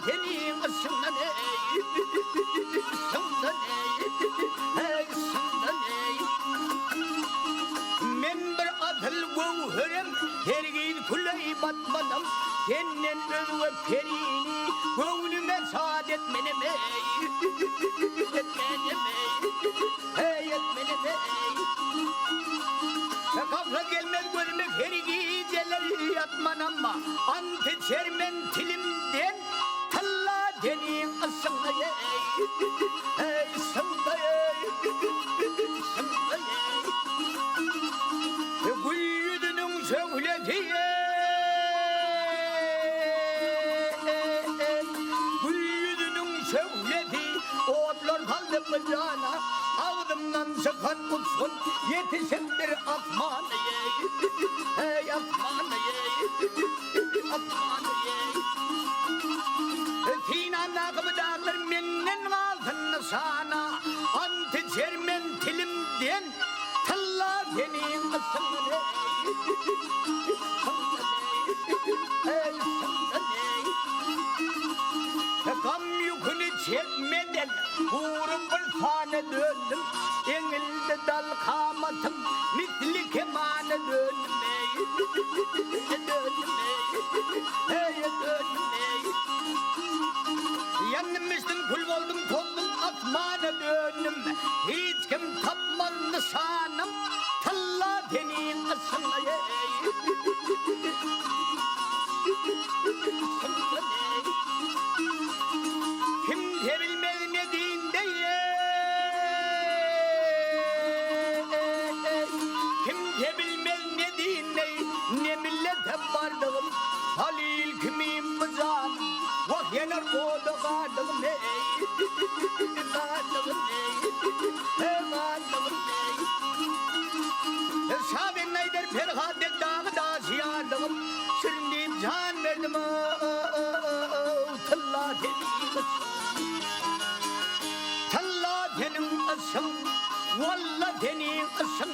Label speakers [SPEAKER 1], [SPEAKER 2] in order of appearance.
[SPEAKER 1] 되니 성난에 성난에 성난에 멤버 아들 워흐름 헤리긴 굴레이 맞만남 옛년은 왜 페리니 워우님의 사det 메네메 Kavla gelmez gözüme herigi celer yatman ama Ante çermen tilimden Talla deni asımdaya Sımdaya Sımdaya Gül yüzünün söylediği Gül yüzünün söylediği Otlar kaldı bacağına Ağzımdan çıkan uçsun yetişendir atman Ey atman Atman Tinan akımı dağlar mennen altın sana Antı çermen tilimden Talla denin ısımını Ey ısımını Kam yükünü çekmeden Vurup bir tane döndüm Engilde dal kamatım Misli kemane döndüm Döndüm Döndüm Yanmıştım kul oldum toldum atmana döndüm Hiç kim tapmaz nişanım Talla denin ısınlayı Kimse bilmez ne dinde Kimse bilmez ne dinde Ne millete vardığım Halil kimim mızan Vah yener oda vardığım Vardığım Vardığım Şahin neyder ferhade dağı da ziyardığım Süründüğüm can verdim Talla dedim Talla denim ısım Valla denim ısım